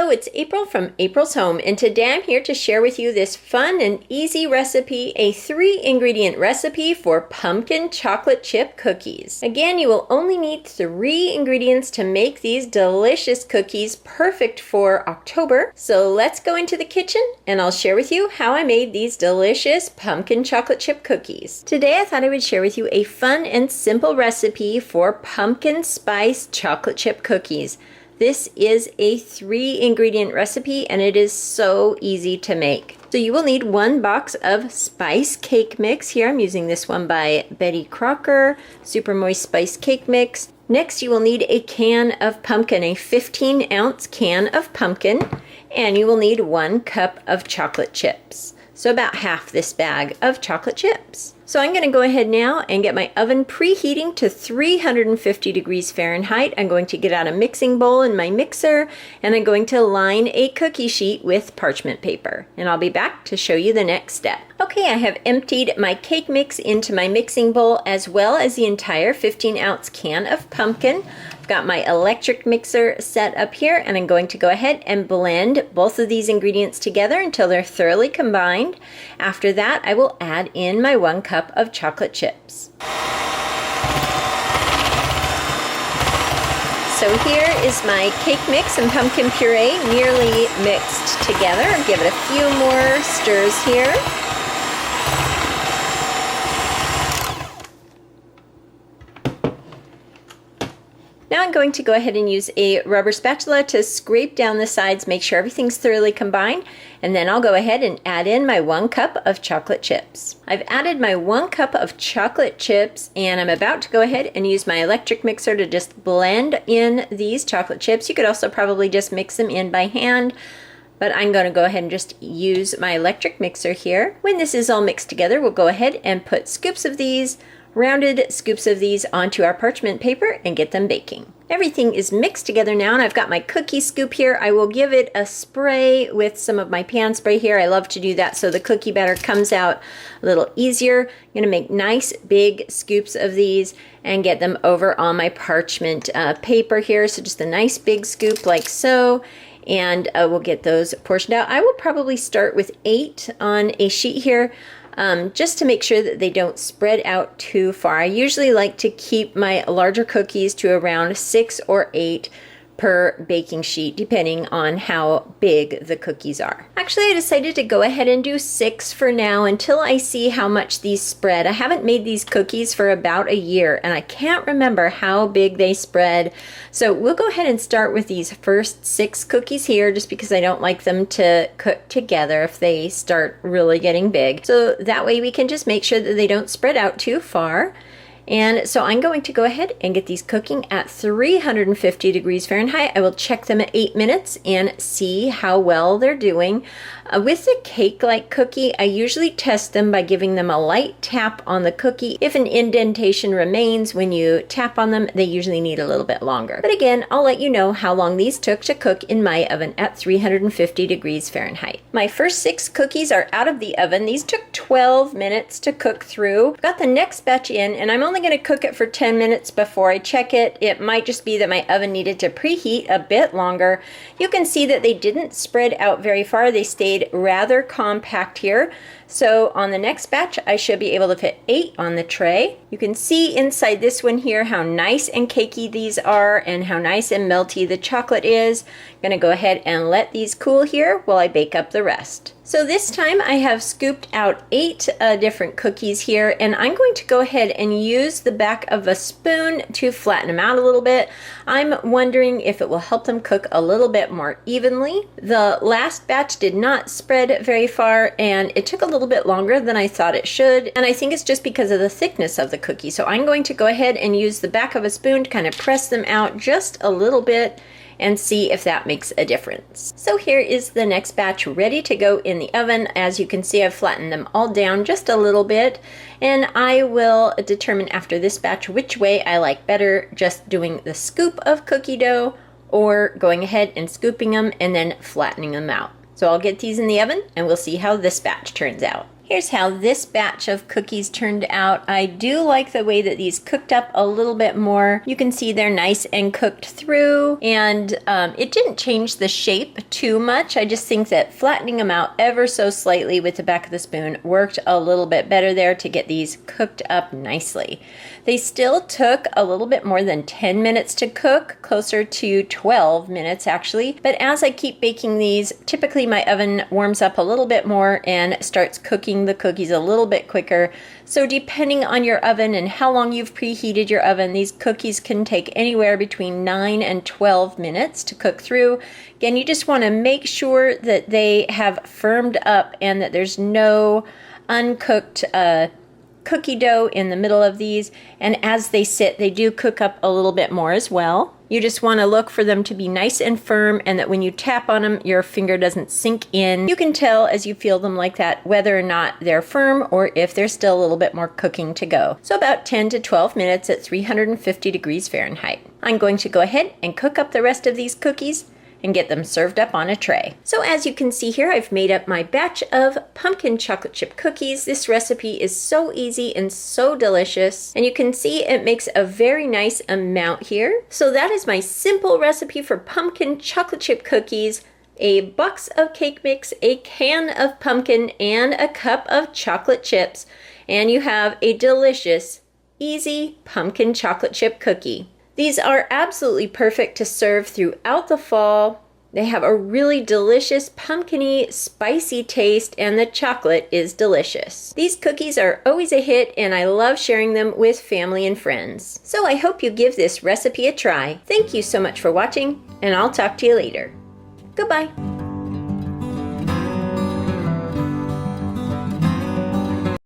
Hello, it's April from April's Home, and today I'm here to share with you this fun and easy recipe, a 3-ingredient recipe for pumpkin chocolate chip cookies. Again, you will only need 3 ingredients to make these delicious cookies perfect for October. So let's go into the kitchen and I'll share with you how I made these delicious pumpkin chocolate chip cookies. Today I thought I would share with you a fun and simple recipe for pumpkin spice chocolate chip cookies. This is a 3-ingredient recipe and it is so easy to make. So you will need 1 box of spice cake mix. Here I'm using this one by Betty Crocker, Super Moist Spice Cake Mix. Next you will need a can of pumpkin, a 15-ounce can of pumpkin, and you will need 1 cup of chocolate chips. So about half this bag of chocolate chips. So I'm going to go ahead now and get my oven preheating to 350 degrees Fahrenheit. I'm going to get out a mixing bowl in my mixer and I'm going to line a cookie sheet with parchment paper. And I'll be back to show you the next step. Okay, I have emptied my cake mix into my mixing bowl as well as the entire 15-ounce can of pumpkin. I've got my electric mixer set up here and I'm going to go ahead and blend both of these ingredients together until they're thoroughly combined. After that, I will add in my 1 cup of chocolate chips. So here is my cake mix and pumpkin puree nearly mixed together. I'll give it a few more stirs here. Now I'm going to go ahead and use a rubber spatula to scrape down the sides, make sure everything's thoroughly combined, and then I'll go ahead and add in my 1 cup of chocolate chips. I've added my 1 cup of chocolate chips and I'm about to go ahead and use my electric mixer to just blend in these chocolate chips. You could also probably just mix them in by hand, but I'm going to go ahead and just use my electric mixer here. When this is all mixed together, we'll go ahead and put rounded scoops of these onto our parchment paper and get them baking. Everything is mixed together now and I've got my cookie scoop here. I will give it a spray with some of my pan spray here. I love to do that so the cookie batter comes out a little easier. I'm going to make nice big scoops of these and get them over on my parchment paper here. So just a nice big scoop like so. And we'll get those portioned out. I will probably start with 8 on a sheet here. Just to make sure that they don't spread out too far. I usually like to keep my larger cookies to around 6 or 8 per baking sheet, depending on how big the cookies are. Actually, I decided to go ahead and do 6 for now until I see how much these spread. I haven't made these cookies for about a year and I can't remember how big they spread. So we'll go ahead and start with these first 6 cookies here just because I don't like them to cook together if they start really getting big. So that way we can just make sure that they don't spread out too far. And so I'm going to go ahead and get these cooking at 350 degrees Fahrenheit. I will check them at 8 minutes and see how well they're doing. With the cake-like cookie, I usually test them by giving them a light tap on the cookie. If an indentation remains when you tap on them, they usually need a little bit longer. But again, I'll let you know how long these took to cook in my oven at 350 degrees Fahrenheit. My first 6 cookies are out of the oven. These took 12 minutes to cook through. I've got the next batch in and I'm only going to cook it for 10 minutes before I check it. It might just be that my oven needed to preheat a bit longer. You can see that they didn't spread out very far. They stayed rather compact here. So on the next batch, I should be able to fit 8 on the tray. You can see inside this one here how nice and cakey these are and how nice and melty the chocolate is. I'm gonna go ahead and let these cool here while I bake up the rest. So this time I have scooped out 8 different cookies here and I'm going to go ahead and use the back of a spoon to flatten them out a little bit. I'm wondering if it will help them cook a little bit more evenly. The last batch did not spread very far and it took a little bit longer than I thought it should, and I think it's just because of the thickness of the cookie. So I'm going to go ahead and use the back of a spoon to kind of press them out just a little bit and see if that makes a difference. So here is the next batch ready to go in the oven. As you can see, I've flattened them all down just a little bit, and I will determine after this batch which way I like better, just doing the scoop of cookie dough or going ahead and scooping them and then flattening them out. So I'll get these in the oven and we'll see how this batch turns out. Here's how this batch of cookies turned out. I do like the way that these cooked up a little bit more. You can see they're nice and cooked through, and it didn't change the shape too much. I just think that flattening them out ever so slightly with the back of the spoon worked a little bit better there to get these cooked up nicely. They still took a little bit more than 10 minutes to cook, closer to 12 minutes actually. But as I keep baking these, typically my oven warms up a little bit more and starts cooking the cookies a little bit quicker. So depending on your oven and how long you've preheated your oven, these cookies can take anywhere between 9 and 12 minutes to cook through. Again, you just want to make sure that they have firmed up and that there's no uncooked cookie dough in the middle of these, and as they sit, they do cook up a little bit more as well. You just want to look for them to be nice and firm, and that when you tap on them, your finger doesn't sink in. You can tell as you feel them like that whether or not they're firm or if there's still a little bit more cooking to go. So about 10 to 12 minutes at 350 degrees Fahrenheit. I'm going to go ahead and cook up the rest of these cookies and get them served up on a tray. So as you can see here, I've made up my batch of pumpkin chocolate chip cookies. This recipe is so easy and so delicious, and you can see it makes a very nice amount here. So that is my simple recipe for pumpkin chocolate chip cookies: a box of cake mix, a can of pumpkin, and a cup of chocolate chips, and you have a delicious, easy pumpkin chocolate chip cookie. These are absolutely perfect to serve throughout the fall. They have a really delicious pumpkin-y, spicy taste, and the chocolate is delicious. These cookies are always a hit, and I love sharing them with family and friends. So I hope you give this recipe a try. Thank you so much for watching, and I'll talk to you later. Goodbye.